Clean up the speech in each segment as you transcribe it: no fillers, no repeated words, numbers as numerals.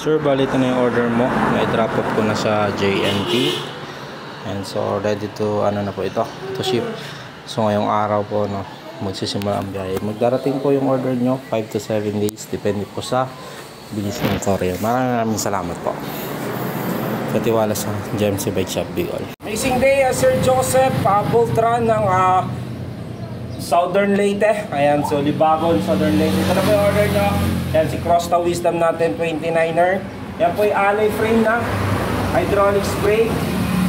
Sir, bali ito na yung order mo. Na-drop off ko na sa JNT. And so, ready to, ano na po ito, to ship. So, ngayong araw po, no, magsisimula ang biyahe. Magdarating po yung order nyo, 5 to 7 days. Depende po sa bilis ng courier. Maraming salamat po. Sa tiwala sa JMC Bike Shop Bicol. Amazing day, Sir Joseph Boltran ng Southern Leyte. Ayan, so Libagon, Southern Leyte. Ito na po yung order nyo. Ayan, si Crosta Wisdom natin, 29er. Yan po yung alloy frame na hydraulic brake.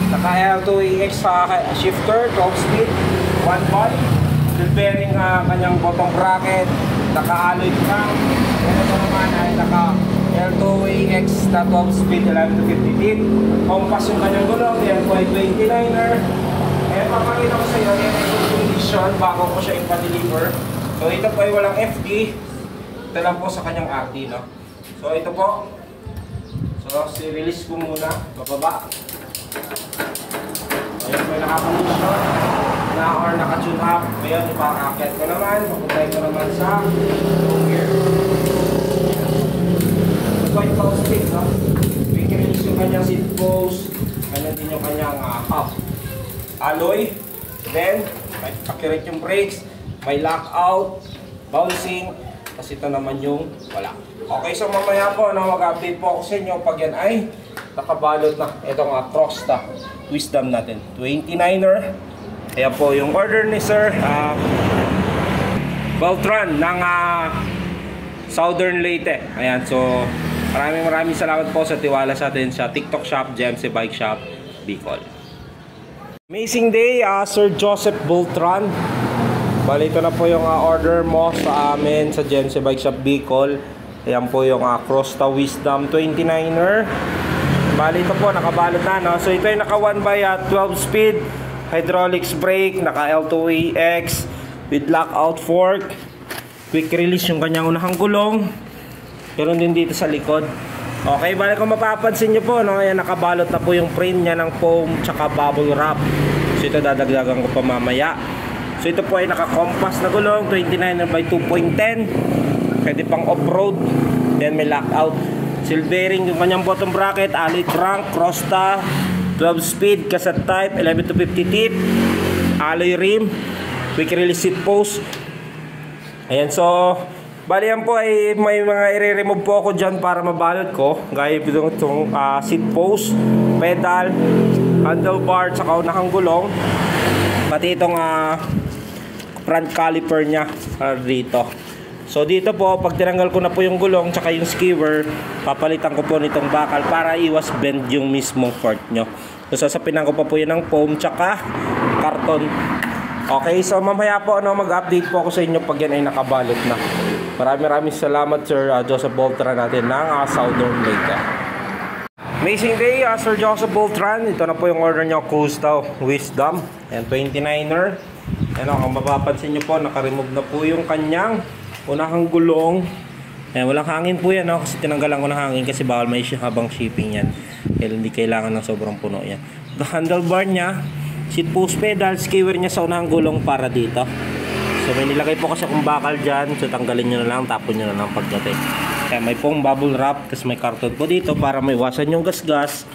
Naka L2AX shifter, 12 speed, 1 body. Still bearing kanyang bottom bracket. Naka-alloy crank. Yan ito naman ay naka L2AX na 12 speed, 11 to 50 feet. Compass yung kanyang gulong. Yan po ay 29er. Eh, papakita ko sa iyo, yan ay good condition bago ko siya ipa-deliver. So, ito po ay walang FD. Ito lang po sa kanyang RD, no? So, ito po. So, release ko muna. Bababa. So, yan po ay nakapunta ko. Or naka-tune up. Ngayon, ipakakit ko naman. Papuntay ko naman sa gear. Ito po ay 12 speed, no? Release yung kanyang seat post. Ganyan din yung kanyang hub. Alloy, then may accurate yung brakes, may lockout, bouncing, kasi ito naman yung wala. Okay, so mamaya po, no, mag-update po ako sa inyo pag yan ay nakabalot na itong Crosta Wisdom natin, 29er. Ayan po yung order ni Sir Boltran ng Southern Leyte. Ayan, so maraming salamat po sa tiwala sa atin sa TikTok shop, JMC Bike Shop Bicol. Amazing day, Sir Joseph Boltran. Bali, ito na po yung order mo sa amin sa JMC Bike Shop Bicol. Ayan po yung Crosta Wisdom 29er. Bali, ito po, nakabalot na, no? So, ito yung naka 1x 12 speed, hydraulics brake, naka L2AX with lockout fork, quick release yung kanyang unahang gulong. Meron din dito sa likod. Okay, bali kung mapapansin nyo po, no, ayan, nakabalot na po yung frame niya ng foam tsaka bubble wrap. So ito dadagdagan ko pa mamaya. So ito po ay naka-compass na gulong, 29er by 2.10. Pwede pang off-road. Then may lockout. Seal bearing yung kanyang bottom bracket, alloy crank, Crosta, 12 speed, cassette type, 11 to 50 teeth, alloy rim, quick release seat post. Ayan, so bali yan po ay may mga i-remove po ako dyan para mabalot ko. Gaya itong seat post, pedal, handlebar, tsaka unahang gulong. Pati itong front caliper nya dito. So dito po, pag tinanggal ko na po yung gulong tsaka yung skewer, papalitan ko po nitong bakal para iwas bend yung mismong fork nyo. So sasapinan ko pa po yun ng foam tsaka karton. Okay, so mamaya po, no, mag-update po ako sa inyo pag yan ay nakabalot na. Maraming salamat, Sir Joseph Boltran natin ng Southern Leyte. Amazing day, Sir Joseph Boltran. Ito na po yung order nyo, Crosta Wisdom. Ayan, 29er. Ayan, kung mapapansin nyo po, naka-remove na po yung kanyang unahang gulong. Ayan, walang hangin po yan, no? Kasi tinanggalan ko ng hangin kasi bawal may habang shipping yan. Kaya hindi kailangan ng sobrang puno yan. The handlebar nya, seat post pedal, skewer nya sa unahang gulong para dito. So may nilagay po kasi akong bakal dyan. So tanggalin nyo na lang, tapon nyo na lang pagdating. Kaya may pong bubble wrap, tapos may karton po dito para may iwasan yung gas-gas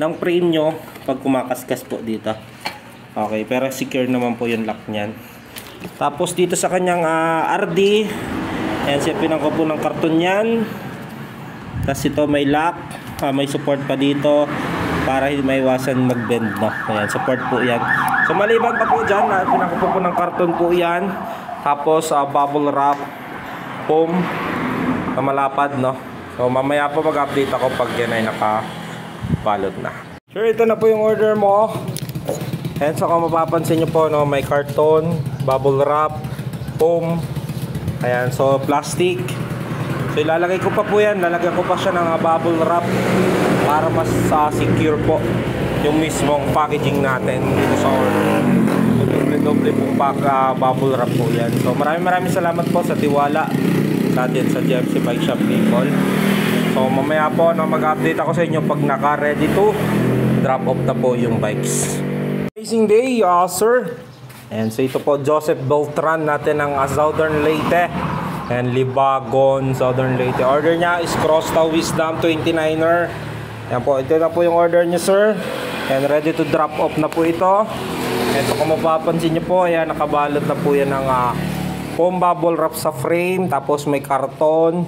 ng frame nyo pag kumakaskas po dito. Okay, pero secure naman po yung lock nyan. Tapos dito sa kanyang RD, ayan, sipin ko po ng karton yan. Tapos ito may lock, may support pa dito para may iwasan mag-bend, no? Ayan, support po yan. So maliban pa po dyan, pinakupo po ng karton po yan. Tapos bubble wrap, foam na malapad, no? So mamaya po mag-update ako pag yan ay nakabalot na. Sure, ito na po yung order mo. And so kung mapapansin nyo po, no, may karton, bubble wrap, foam. Ayan, so plastic. So ilalagay ko pa po yan, lalagyan ko pa siya ng bubble wrap para mas secure po yung mismong packaging natin dito sa order. Doble pong bubble wrap po yan. So maraming salamat po sa tiwala sa atin sa JMC Bike Shop Bicol. So mamaya po, no, mag-update ako sa inyo pag naka-ready to drop off na po yung bikes. Amazing day, sir. And so ito po, Joseph Boltran natin ng Southern Leyte. And Libagon, Southern Leyte. Order niya is Crosstown Wisdom 29er. Yan po, ito na po yung order niya, sir. And ready to drop off na po ito. Ito kung mapapansin niyo po, ayan, nakabalot na po yan ng foam bubble wrap sa frame. Tapos may karton,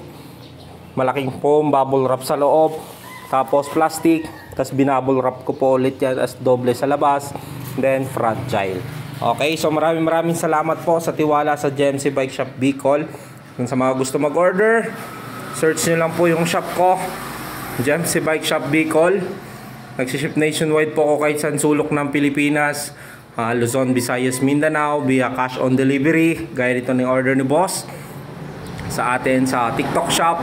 malaking foam bubble wrap sa loob. Tapos plastic. Tapos binubble wrap ko po ulit yan as doble sa labas. Then fragile. Okay, so maraming salamat po sa tiwala sa GMC Bike Shop Bicol. Kung sa mga gusto mag-order, search nyo lang po yung shop ko, GMC Bike Shop Bicol. Nagsiship nationwide po ako kahit saan sulok ng Pilipinas, Luzon, Visayas, Mindanao, via cash on delivery. Gaya dito ng order ni boss sa atin sa TikTok shop.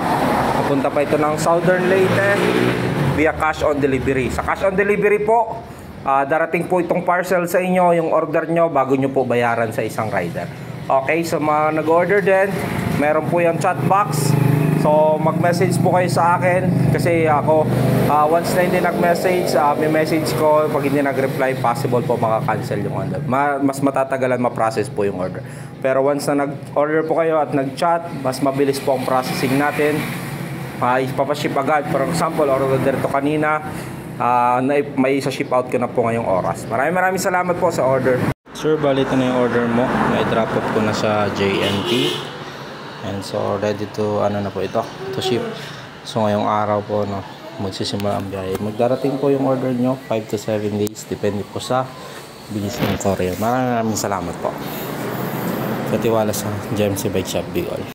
Papunta pa ito ng Southern Leyte via cash on delivery. Sa cash on delivery po, darating po itong parcel sa inyo, yung order nyo, bago nyo po bayaran sa isang rider. Okay, so mga nag-order din, meron po yung chat box. So mag-message po kayo sa akin kasi ako, once na hindi nag-message, may message ko, pag hindi nag-reply, possible po maka-cancel yung order. Mas matatagalan ma-process po yung order. Pero once na nag-order po kayo at nag-chat, mas mabilis po ang processing natin. Ipapaship agad. For example, order to kanina, may isa ship out ko na po ngayong oras. Maraming salamat po sa order. Sir, bali ito na yung order mo. Na-drop off ko na sa JNT. And so ready to na po ito, to ship. So ngayong araw po magsisimula ang biyahe. Magdarating po yung order nyo 5 to 7 days, depende po sa bilis ng courier. Maraming salamat po sa tiwala sa GMC Bike Shop Bicol.